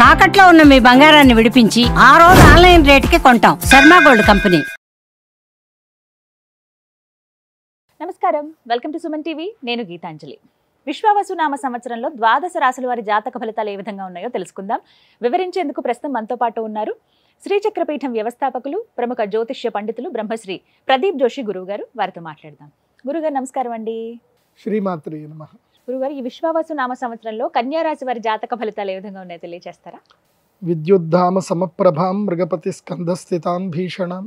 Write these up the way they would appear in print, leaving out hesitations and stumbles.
తాకట్లో ఉన్న మీ బంగారాన్ని విడిపించి ఆ రోజు ఆన్లైన్ రేటుకి కొంటాం. Sharma gold company. నమస్కారం, వెల్కమ్ టు సుమన్ టీవీ. నేను గీతాంజలి. విశ్వావసు నామ సంవత్సరంలో ద్వాదశ రాశుల వారి జాతక ఫలితాలు ఏ విధంగా ఉన్నాయో తెలుసుకుందాం. వివరించేందుకు ప్రస్తుతం మనతో పాటు ఉన్నారు శ్రీచక్రపీఠం వ్యవస్థాపకులు, ప్రముఖ జ్యోతిష్య పండితులు బ్రహ్మశ్రీ ప్రదీప్ జోషి గురువు గారు. వారితో మాట్లాడదాం. గురుగారు నమస్కారం అండి. శ్రీమాత్రే నమః. గురుగారు, ఈ విశ్వావసు నామ సంవత్సరంలో కన్యా రాశి వారి జాతక ఫలితాలు ఏ విధంగా ఉన్నాయో తెలియజేస్తారా? విద్యుద్ధామ సమప్రభాం మృగపతి స్కంధస్థితాం భీషణాం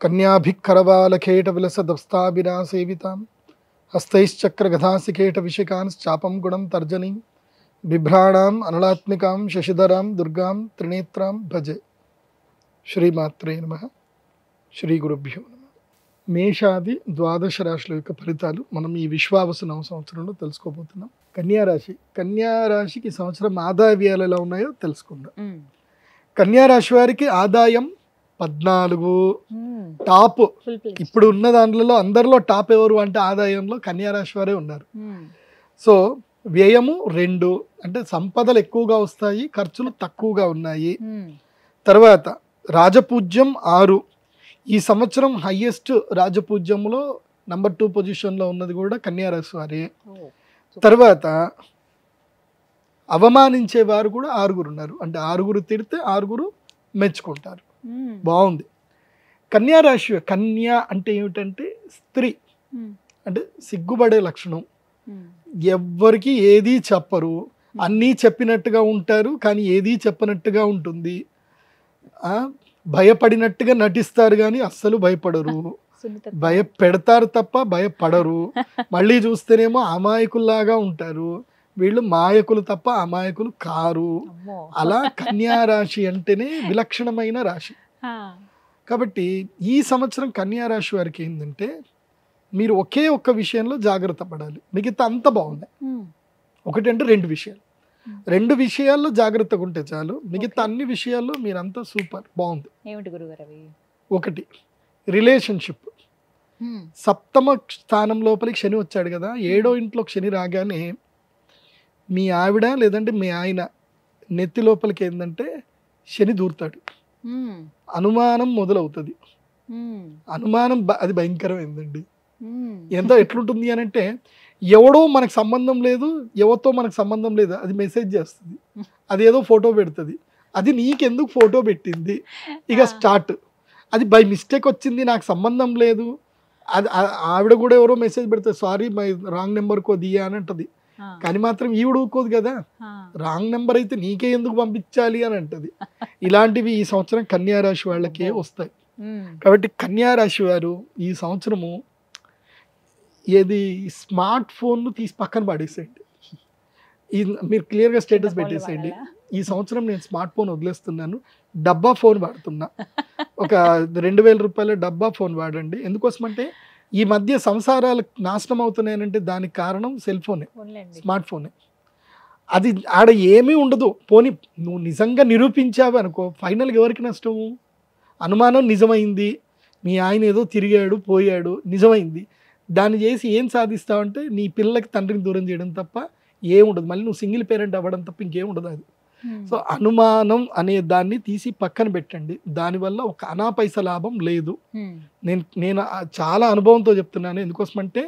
కన్యాభిక్కరవాలకేట విలసదస్తాభిరా సేవితాం హస్తైశ్చక్రగధాసికేట విశికాన్ చాపం గుణం తర్జనీం బిభ్రాణాం అనలాత్మికాం శశిధరాం దుర్గాం త్రినేత్రాం భజే. శ్రీమాత్రే నమః. శ్రీ గురుభ్యో నమః. మేషాది ద్వాదశ రాశుల యొక్క ఫలితాలు మనం ఈ విశ్వావసు నవ సంవత్సరంలో తెలుసుకోబోతున్నాం. కన్యారాశికి సంవత్సరం ఆదాయ వ్యయాలు ఎలా ఉన్నాయో తెలుసుకుందాం. కన్యారాశి వారికి ఆదాయం 14 టాప్. ఇప్పుడు ఉన్న దాంట్లో అందరిలో టాప్ ఎవరు అంటే ఆదాయంలో కన్యారాశి వారే ఉన్నారు. సో వ్యయము 2, అంటే సంపదలు ఎక్కువగా వస్తాయి, ఖర్చులు తక్కువగా ఉన్నాయి. తర్వాత రాజపూజ్యం 6. ఈ సంవత్సరం హైయెస్ట్ రాజపూజ్యంలో నంబర్ 2 పొజిషన్లో ఉన్నది కూడా కన్యారాశి వారే. తర్వాత అవమానించే వారు కూడా 6 ఉన్నారు. అంటే 6 తిడితే 6 మెచ్చుకుంటారు. బాగుంది. కన్యారాశి, కన్యా అంటే ఏమిటంటే స్త్రీ, అంటే సిగ్గుపడే లక్షణం. ఎవ్వరికి ఏదీ చెప్పరు, అన్నీ చెప్పినట్టుగా ఉంటారు, కానీ ఏదీ చెప్పనట్టుగా ఉంటుంది. భయపడినట్టుగా నటిస్తారు కానీ అస్సలు భయపడరు. భయపెడతారు తప్ప భయపడరు. మళ్ళీ చూస్తేనేమో అమాయకుల్లాగా ఉంటారు. వీళ్ళు మాయకులు తప్ప అమాయకులు కారు. అలా కన్యా రాశి అంటేనే విలక్షణమైన రాశి. కాబట్టి ఈ సంవత్సరం కన్యా రాశి వారికి ఏంటంటే మీరు ఒకే ఒక్క విషయంలో జాగ్రత్త పడాలి. మిగతా అంత బాగుంది. ఒకటంటే 2 విషయాలు. 2 విషయాల్లో జాగ్రత్తగా ఉంటే చాలు, మిగతా అన్ని విషయాల్లో మీరంతా సూపర్ బాగుంది. ఏమిటి గురుగారు అవి? 1 రిలేషన్షిప్. సప్తమ స్థానం లోపలికి శని వచ్చాడు కదా, 7వ ఇంట్లోకి శని రాగానే మీ ఆవిడ లేదంటే మీ ఆయన నెత్తి లోపలికి ఏంటంటే శని దూరుతాడు. అనుమానం మొదలవుతుంది. అనుమానం అది భయంకరమైందండి. ఎంతో ఎట్లుంటుంది అని అంటే ఎవడో మనకు సంబంధం లేదు, ఎవరితో మనకు సంబంధం లేదు, అది మెసేజ్ చేస్తుంది, అదేదో ఫోటో పెడుతుంది, అది నీకెందుకు ఫోటో పెట్టింది, ఇక స్టార్ట్. అది బై మిస్టేక్ వచ్చింది, నాకు సంబంధం లేదు. అది ఆవిడ కూడా ఎవరో మెసేజ్ పెడుతుంది, సారీ మై రాంగ్ నెంబర్కో దియా అని అంటది. కానీ మాత్రం ఈవిడ ఊరుకోదు కదా, రాంగ్ నెంబర్ అయితే నీకే ఎందుకు పంపించాలి అని అంటది. ఇలాంటివి ఈ సంవత్సరం కన్యా రాశి వాళ్ళకే వస్తాయి. కాబట్టి కన్యా రాశి వారు ఈ సంవత్సరము ఏది స్మార్ట్ ఫోన్ను తీసి పక్కన పడేసేయండి. మీరు క్లియర్గా స్టేటస్ పెట్టేసేయండి, ఈ సంవత్సరం నేను స్మార్ట్ ఫోన్ వదిలేస్తున్నాను, డబ్బా ఫోన్ వాడుతున్నా. ఒక 2000 రూపాయల డబ్బా ఫోన్ వాడండి. ఎందుకోసమంటే ఈ మధ్య సంసారాలు నాశనం అవుతున్నాయనంటే దానికి కారణం సెల్ ఫోనే, స్మార్ట్ ఫోనే. అది ఆడ ఏమీ ఉండదు. పోనీ నువ్వు నిజంగా నిరూపించావు అనుకో, ఫైనల్గా ఎవరికి నష్టము? అనుమానం నిజమైంది, మీ ఆయన ఏదో తిరిగాడు పోయాడు, నిజమైంది. దాన్ని చేసి ఏం సాధిస్తావంటే నీ పిల్లలకి తండ్రిని దూరం చేయడం తప్ప ఏముండదు. మళ్ళీ నువ్వు సింగిల్ పేరెంట్ అవ్వడం తప్ప ఇంకేముండదు అది. సో అనుమానం అనే దాన్ని తీసి పక్కన పెట్టండి. దానివల్ల ఒక అనా పైసా లాభం లేదు. నేను చాలా అనుభవంతో చెప్తున్నాను. ఎందుకోసమంటే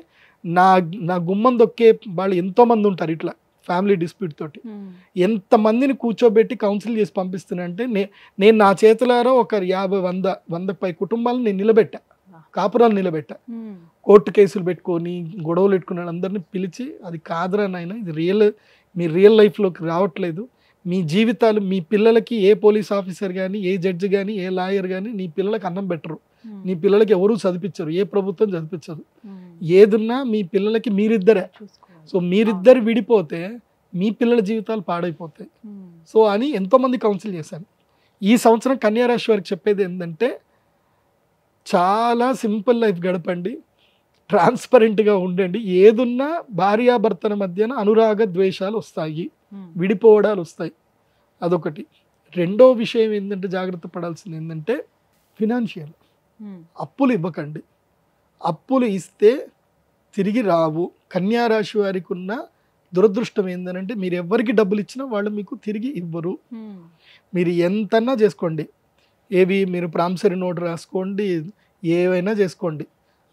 నా గుమ్మం దొక్కే వాళ్ళు ఎంతోమంది ఉంటారు ఇట్లా ఫ్యామిలీ డిస్ప్యూట్ తోటి. ఎంతమందిని కూర్చోబెట్టి కౌన్సిల్ చేసి పంపిస్తున్నానంటే నేను నా చేతులారా ఒక 50-100 పై కుటుంబాలను నేను నిలబెట్టా, కాపురాలు నిలబెట్టా. కోర్టు కేసులు పెట్టుకొని గొడవలు పెట్టుకున్న అందరినీ పిలిచి, అది కాదురా నాయన, ఇది మీ రియల్ లైఫ్లోకి రావట్లేదు. మీ జీవితాలు, మీ పిల్లలకి ఏ పోలీస్ ఆఫీసర్ కానీ, ఏ జడ్జి కానీ, ఏ లాయర్ కానీ నీ పిల్లలకి అన్నం పెట్టరు, నీ పిల్లలకి ఎవరూ చదివించరు, ఏ ప్రభుత్వం చదివించదు. ఏదున్నా మీ పిల్లలకి మీరిద్దరే. సో మీరిద్దరు విడిపోతే మీ పిల్లల జీవితాలు పాడైపోతాయి. సో అని ఎంతోమంది కౌన్సిల్ చేశాను. ఈ సంవత్సరం కన్యా రాశి వారికి చెప్పేది ఏంటంటే చాలా సింపుల్ లైఫ్ గడపండి, ట్రాన్స్పరెంట్గా ఉండండి. ఏదున్నా భార్యాభర్తల మధ్యన అనురాగ ద్వేషాలు వస్తాయి, విడిపోవడాలు వస్తాయి. అదొకటి. 2వ విషయం ఏంటంటే జాగ్రత్త పడాల్సింది ఏంటంటే ఫినాన్షియల్. అప్పులు ఇవ్వకండి. అప్పులు ఇస్తే తిరిగి రావు. కన్యా రాశి వారికి ఉన్న దురదృష్టం ఏంటంటే మీరు ఎవరికి డబ్బులు ఇచ్చినా వాళ్ళు మీకు తిరిగి ఇవ్వరు. మీరు ఎంతన్నా చేసుకోండి, ఏవి మీరు ప్రామిసరీ నోట్ రాసుకోండి, ఏవైనా చేసుకోండి,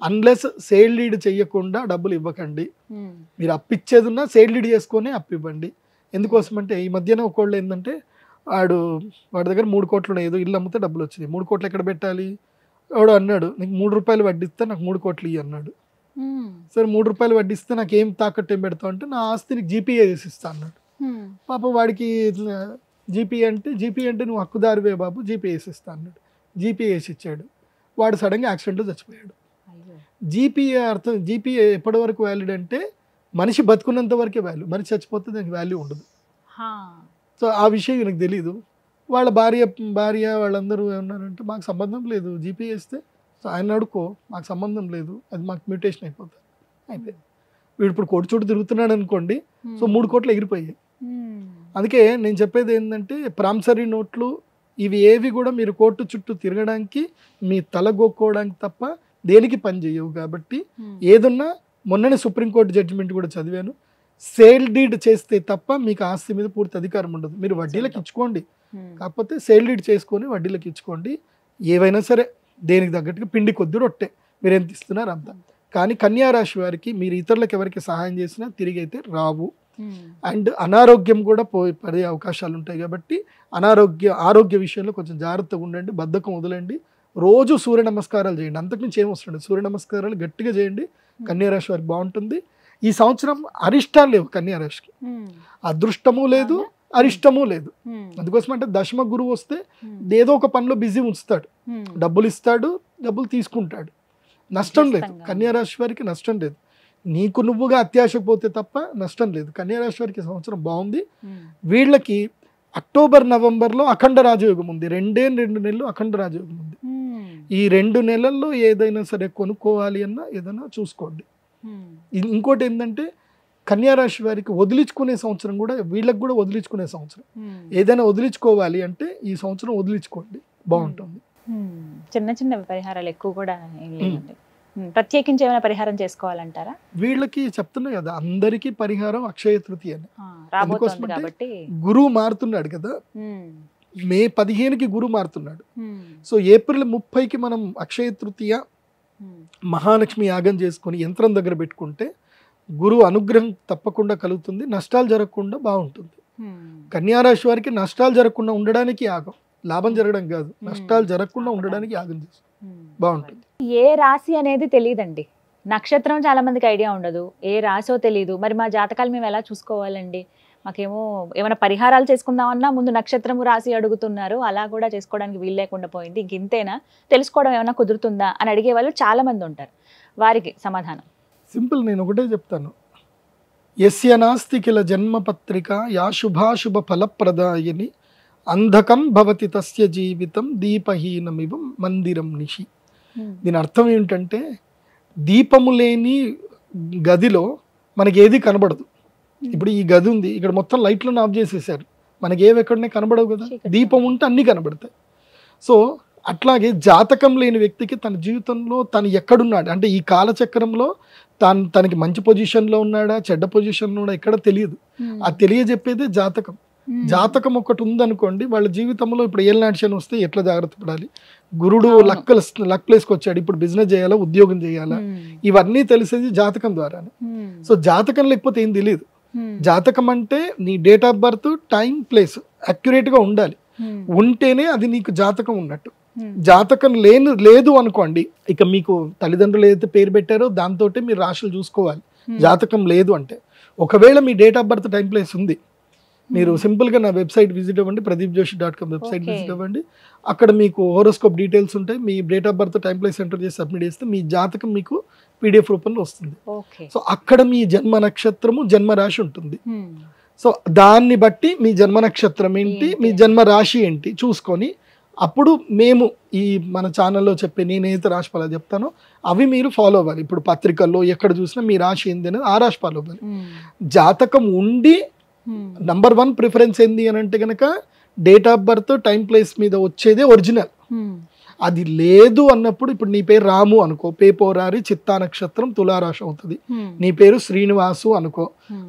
అన్లెస్ సేల్ లీడ్ చేయకుండా డబ్బులు ఇవ్వకండి. మీరు అప్పిచ్చేది ఉన్నా సేల్ లీడ్ చేసుకొని అప్పివ్వండి. ఎందుకోసం అంటే ఈ మధ్యన ఒకళ్ళు ఏంటంటే వాడి దగ్గర 3 కోట్లు ఏదో ఇల్లు అమ్మితే డబ్బులు వచ్చినాయి. 3 కోట్లు ఎక్కడ పెట్టాలి? ఎవడో అన్నాడు, నీకు 3 రూపాయలు వడ్డిస్తే నాకు 3 కోట్లు ఇవ్వు అన్నాడు. సరే 3 రూపాయలు వడ్డిస్తే నాకు ఏం తాకట్టు ఏం పెడతావు అంటే నా ఆస్తి నీకు జీపీఏ చేసి ఇస్తా అన్నాడు. పాప వాడికి జీపీఏ అంటే నువ్వు హక్కుదారివే బాబు, జీపీఏ వేసి ఇస్తా అన్నాడు. జీపీఏ వేసి ఇచ్చాడు. వాడు సడన్గా యాక్సిడెంట్లో చచ్చిపోయాడు. జీపీఏ అర్థం, జీపీఏ ఎప్పటి వరకు వ్యాలిడ్ అంటే మనిషి బతుకున్నంత వరకే వాల్యూ, మనిషి చచ్చిపోతే దానికి వాల్యూ ఉండదు. సో ఆ విషయం నాకు తెలీదు. వాళ్ళ భార్య వాళ్ళందరూ ఏమన్నారంటే మాకు సంబంధం లేదు, జీపీఏ వేస్తే సో ఆయన అడుకో, మాకు సంబంధం లేదు, అది మాకు మ్యూటేషన్ అయిపోతుంది. అయిపోయింది. వీడు ఇప్పుడు కోటి చుట్టూ తిరుగుతున్నాడు అనుకోండి, సో 3 కోట్లు ఎగిరిపోయాయి. అందుకే నేను చెప్పేది ఏంటంటే ప్రామిసరీ నోట్లు ఇవి ఏవి కూడా మీరు కోర్టు చుట్టూ తిరగడానికి, మీ తల గోక్కోవడానికి తప్ప దేనికి పని చేయవు. కాబట్టి ఏదన్నా మొన్ననే సుప్రీంకోర్టు జడ్జిమెంట్ కూడా చదివాను, సేల్ డీడ్ చేస్తే తప్ప మీకు ఆస్తి మీద పూర్తి అధికారం ఉండదు. మీరు వడ్డీలకు ఇచ్చుకోండి, కాకపోతే సేల్ డీడ్ చేసుకొని వడ్డీలకు ఇచ్చుకోండి. ఏవైనా సరే దేనికి తగ్గట్టుగా పిండి కొద్ది రొట్టె, మీరు ఎంత ఇస్తున్నారు అంత. కానీ కన్యా రాశి వారికి మీరు ఇతరులకు ఎవరికి సహాయం చేసినా తిరిగి అయితే రావు. అండ్ అనారోగ్యం కూడా పడే అవకాశాలు ఉంటాయి. కాబట్టి ఆరోగ్య విషయంలో కొంచెం జాగ్రత్తగా ఉండండి, బద్ధకం వదలండి, రోజు సూర్య నమస్కారాలు చేయండి. అంతకుమించి ఏం వస్తుంది, సూర్య నమస్కారాలు గట్టిగా చేయండి. కన్యా రాశి వారికి బాగుంటుంది. ఈ సంవత్సరం అరిష్టాలు లేవు కన్యా రాశికి, అదృష్టము లేదు, అరిష్టము లేదు. అందుకోసం అంటే దశమ గురువు వస్తే ఏదో ఒక పనిలో బిజీ ఉంచుతాడు, డబ్బులు ఇస్తాడు, డబ్బులు తీసుకుంటాడు. నష్టం లేదు కన్యా రాశి వారికి, నష్టం లేదు. నీకు నువ్వుగా అత్యాశకు పోతే తప్ప నష్టం లేదు. కన్యా రాశి వారికి సంవత్సరం బాగుంది. వీళ్ళకి అక్టోబర్ నవంబర్లో అఖండ రాజయోగం ఉంది. 2 నెలలు అఖండ రాజయోగం ఉంది. ఈ 2 నెలల్లో ఏదైనా సరే కొనుక్కోవాలి అన్నా ఏదైనా చూసుకోండి. ఇంకోటి ఏంటంటే కన్యా రాశి వారికి వదిలించుకునే సంవత్సరం కూడా, వీళ్ళకి కూడా వదిలించుకునే సంవత్సరం. ఏదైనా వదిలించుకోవాలి అంటే ఈ సంవత్సరం వదిలించుకోండి, బాగుంటుంది. చిన్న చిన్న పరిహారాలు ఎక్కువ కూడా ఏం లేదండి. ప్రత్యేకించి ఏమైనా పరిహారం చేసుకోవాలంటారా? వీళ్ళకి చెప్తున్నా కదా, అందరికీ పరిహారం అక్షయ తృతీయ అని. రాబోతోంది కాబట్టి గురువు మారుతున్నాడు కదా, మే 15కి గురువు మారుతున్నాడు. సో ఏప్రిల్ 30కి మనం అక్షయ తృతీయ మహాలక్ష్మి యాగం చేసుకొని యంత్రం దగ్గర పెట్టుకుంటే గురువు అనుగ్రహం తప్పకుండా కలుగుతుంది, నష్టాలు జరగకుండా బాగుంటుంది. కన్యా రాశి వారికి నష్టాలు జరగకుండా ఉండడానికి యాగం, లాభం జరగడం కాదు, నష్టాలు జరగకుండా ఉండడానికి యాగం చేస్తుంది, బాగుంటుంది. ఏ రాశి అనేది తెలియదండి, నక్షత్రం చాలా మందికి ఐడియా ఉండదు, ఏ రాశో తెలియదు. మరి మా జాతకాలు మేము ఎలా చూసుకోవాలండి? మాకేమో ఏమైనా పరిహారాలు చేసుకుందామన్నా ముందు నక్షత్రము రాశి అడుగుతున్నారు, అలా కూడా చేసుకోవడానికి వీలు లేకుండా పోయింది. ఇంతేనా, తెలుసుకోవడం ఏమైనా కుదురుతుందా అని అడిగే వాళ్ళు చాలా మంది ఉంటారు. వారికి సమాధానం సింపుల్, నేను ఒకటే చెప్తాను. యస్య నాస్తి కిల జన్మపత్రిక యా శుభాశుభ ఫలప్రదాయని అంధకం భవతి తస్య జీవితం దీపహీనమివ మందిరం నిషి. దీని అర్థం ఏంటంటే దీపము లేని గదిలో మనకి ఏది కనబడదు. ఇప్పుడు ఈ గది ఉంది, ఇక్కడ మొత్తం లైట్లను ఆఫ్ చేసేసారు, మనకి ఏవి ఎక్కడనే కనబడవు కదా, దీపం ఉంటే అన్నీ కనబడతాయి. సో అట్లాగే జాతకం లేని వ్యక్తికి తన జీవితంలో తను ఎక్కడున్నాడు అంటే ఈ కాలచక్రంలో తనకి మంచి పొజిషన్లో ఉన్నాడా చెడ్డ పొజిషన్లో ఉన్నాడా ఎక్కడ తెలియదు. అది తెలియజెప్పేదే జాతకం. జాతకం ఒకటి ఉందనుకోండి, వాళ్ళ జీవితంలో ఇప్పుడు ఏలినాటి శని వస్తే ఎట్లా జాగ్రత్త పడాలి, గురుడు లక్ ప్లేస్కి వచ్చాడు, ఇప్పుడు బిజినెస్ చేయాలా ఉద్యోగం చేయాలా, ఇవన్నీ తెలిసేది జాతకం ద్వారానే. సో జాతకం లేకపోతే ఏం తెలియదు. జాతకం అంటే నీ date of birth, time, place అక్యురేట్గా ఉండాలి, ఉంటేనే అది నీకు జాతకం ఉన్నట్టు. జాతకం లేదు అనుకోండి, ఇక మీకు తల్లిదండ్రులు ఏదైతే పేరు పెట్టారో దాంతో మీరు రాశులు చూసుకోవాలి. జాతకం లేదు అంటే, ఒకవేళ మీ date of birth, time, place ఉంది, మీరు సింపుల్గా నా వెబ్సైట్ విజిట్ అవ్వండి, pradeepjoshi.com వెబ్సైట్ విజిట్ అవ్వండి. అక్కడ మీకు హోరోస్కోప్ డీటెయిల్స్ ఉంటాయి. మీ date of birth, time, place enter చేసి సబ్మిట్ చేస్తే మీ జాతకం మీకు PDF రూపంలో వస్తుంది. సో అక్కడ మీ జన్మ నక్షత్రము, జన్మ రాశి ఉంటుంది. సో దాన్ని బట్టి మీ జన్మ నక్షత్రం ఏంటి, మీ జన్మ రాశి ఏంటి చూసుకొని అప్పుడు మేము ఈ మన ఛానల్లో చెప్పే నేనైతే రాశి ఫలాలు చెప్తానో అవి మీరు ఫాలో అవ్వాలి. ఇప్పుడు పత్రికల్లో ఎక్కడ చూసినా మీ రాశి ఏంది అనేది ఆ రాశి ఫాలో అవ్వాలి. జాతకం ఉండి నంబర్ 1 ప్రిఫరెన్స్ ఏంది అని అంటే కనుక date of birth, time, place మీద వచ్చేదే ఒరిజినల్. అది లేదు అన్నప్పుడు ఇప్పుడు నీ పేరు రాము అనుకో, పేపోరారి చిత్తా నక్షత్రం తులారాశి అవుతుంది. నీ పేరు శ్రీనివాసు అనుకో,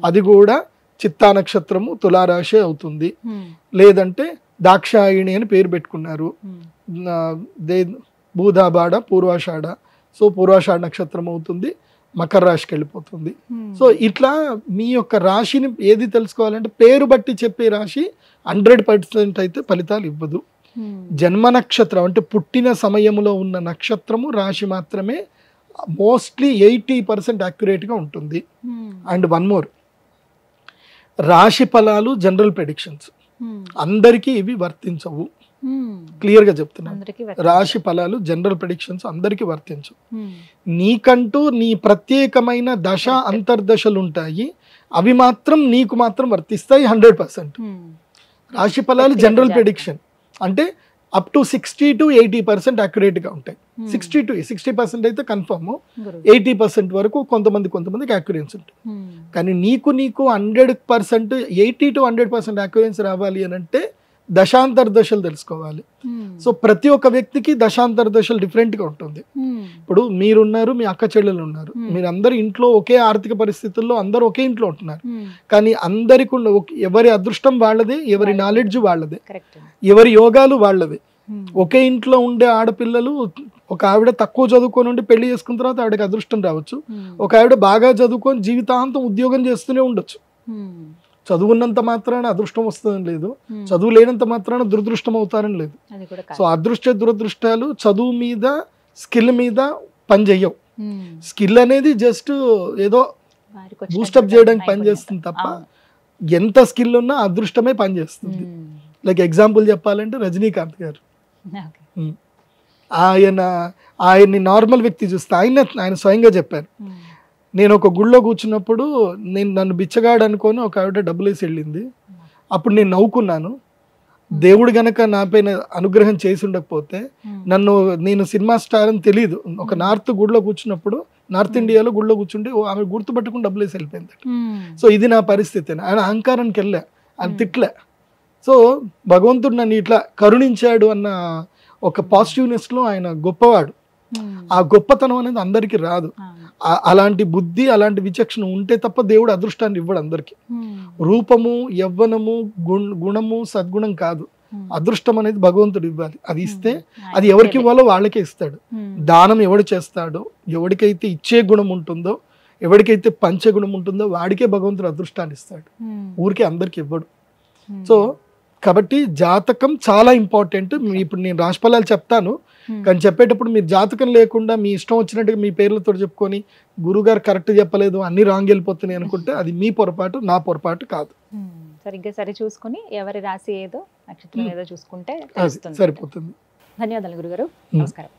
అది కూడా చిత్తా నక్షత్రము తులారాశి అవుతుంది. లేదంటే దాక్షాయిణి అని పేరు పెట్టుకున్నారు, భూదాబాడ పూర్వాషాఢ, సో పూర్వాషాఢ నక్షత్రం అవుతుంది, మకర రాశికి వెళ్ళిపోతుంది. సో ఇట్లా మీ యొక్క రాశిని ఏది తెలుసుకోవాలంటే పేరు బట్టి చెప్పే రాశి 100% అయితే ఫలితాలు ఇవ్వదు. జన్మ నక్షత్రం అంటే పుట్టిన సమయంలో ఉన్న నక్షత్రము రాశి మాత్రమే మోస్ట్లీ 80% యాక్యురేట్గా ఉంటుంది. అండ్ వన్ మోర్, రాశి ఫలాలు జనరల్ ప్రెడిక్షన్స్ అందరికీ ఇవి వర్తించవు. క్లియర్గా చెప్తున్నాను, రాశి ఫలాలు జనరల్ ప్రెడిక్షన్స్ అందరికీ వర్తించవు. నీకంటూ నీ ప్రత్యేకమైన దశ అంతర్దశలు ఉంటాయి, అవి మాత్రం నీకు మాత్రం వర్తిస్తాయి 100%. రాశి ఫలాలు జనరల్ ప్రెడిక్షన్ అంటే అప్ టు 60 to 80% యాక్యురేట్గా ఉంటాయి. 60% అయితే కన్ఫర్మ్, 80% వరకు కొంతమందికి యాక్యురెన్సీ ఉంటుంది. కానీ నీకు 100% 80 to 100% యాక్యురెన్సీ రావాలి అని అంటే దశాంతర దశలు తెలుసుకోవాలి. సో ప్రతి ఒక్క వ్యక్తికి దశాంతర దశలు డిఫరెంట్గా ఉంటుంది. ఇప్పుడు మీరున్నారు, మీ అక్క చెల్లెలు ఉన్నారు, మీరు అందరు ఇంట్లో ఒకే ఆర్థిక పరిస్థితుల్లో అందరూ ఒకే ఇంట్లో ఉంటున్నారు. కానీ అందరికి ఎవరి అదృష్టం వాళ్ళదే, ఎవరి నాలెడ్జ్ వాళ్ళదే, ఎవరి యోగాలు వాళ్ళదే. ఒకే ఇంట్లో ఉండే ఆడపిల్లలు, ఒక ఆవిడ తక్కువ చదువుకొని ఉండి పెళ్లి చేసుకున్న తర్వాత ఆవిడకి అదృష్టం రావచ్చు, ఒక ఆవిడ బాగా చదువుకొని జీవితాంతం ఉద్యోగం చేస్తూనే ఉండొచ్చు. చదువున్నంత మాత్రాన అదృష్టం వస్తుందని లేదు, చదువు లేనంత మాత్రాన దురదృష్టం అవుతారని లేదు. సో అదృష్ట దురదృష్టాలు చదువు మీద స్కిల్ మీద పనిచేయవు. స్కిల్ అనేది జస్ట్ ఏదో బూస్టప్ చేయడానికి పనిచేస్తుంది తప్ప ఎంత స్కిల్ ఉన్నా అదృష్టమే పనిచేస్తుంది. లైక్ ఎగ్జాంపుల్ చెప్పాలంటే రజనీకాంత్ గారు, ఆయన్ని నార్మల్ వ్యక్తి చూస్తే ఆయన స్వయంగా చెప్పారు, నేను ఒక గుళ్ళో కూర్చున్నప్పుడు నన్ను బిచ్చగాడు అనుకొని ఒక ఆవిడ డబ్బులు వేసి వెళ్ళింది, అప్పుడు నేను నవ్వుకున్నాను. దేవుడు గనక నా పైన అనుగ్రహం చేసి ఉండకపోతే నేను సినిమా స్టార్ అని తెలియదు, ఒక నార్త్ గుడిలో కూర్చున్నప్పుడు, నార్త్ ఇండియాలో గుడిలో కూర్చుంటే ఆమె గుర్తుపట్టుకుని డబ్బులు వేసి వెళ్ళిపోయింది. సో ఇది నా పరిస్థితి. ఆయన అహంకారానికి వెళ్ళా, ఆయన తిట్లే. సో భగవంతుడు నన్ను ఇట్లా కరుణించాడు అన్న ఒక పాజిటివ్నెస్లో ఆయన గొప్పవాడు. ఆ గొప్పతనం అనేది అందరికీ రాదు. అలాంటి బుద్ధి, అలాంటి విచక్షణ ఉంటే తప్ప దేవుడు అదృష్టాన్ని ఇవ్వడు అందరికి. రూపము, యవ్వనము, గుణము, సద్గుణం కాదు, అదృష్టం అనేది భగవంతుడు ఇవ్వాలి. అది ఇస్తే అది ఎవరికి ఇవ్వాలో వాళ్ళకే ఇస్తాడు. దానం ఎవడు చేస్తాడో, ఎవరికైతే ఇచ్చే గుణం ఉంటుందో, ఎవరికైతే పంచే గుణం ఉంటుందో వాడికే భగవంతుడు అదృష్టాన్ని ఇస్తాడు, ఊరికే అందరికి ఇవ్వడు. సో కాబట్టి జాతకం చాలా ఇంపార్టెంట్. ఇప్పుడు నేను రాశిఫలాలు చెప్తాను, కానీ చెప్పేటప్పుడు మీరు జాతకం లేకుండా మీ ఇష్టం వచ్చినట్టుగా మీ పేర్లతో చెప్పుకొని గురుగారు కరెక్ట్ చెప్పలేదు, అన్ని రాంగ్ వెళ్ళిపోతున్నాయి అనుకుంటే అది మీ పొరపాటు, నా పొరపాటు కాదు. సరిగ్గా సరి చూసుకుని ఎవరి రాశి ఏదో నక్షత్రం ఏదో చూసుకుంటే సరిపోతుంది. ధన్యవాదాలు గురుగారు, నమస్కారం.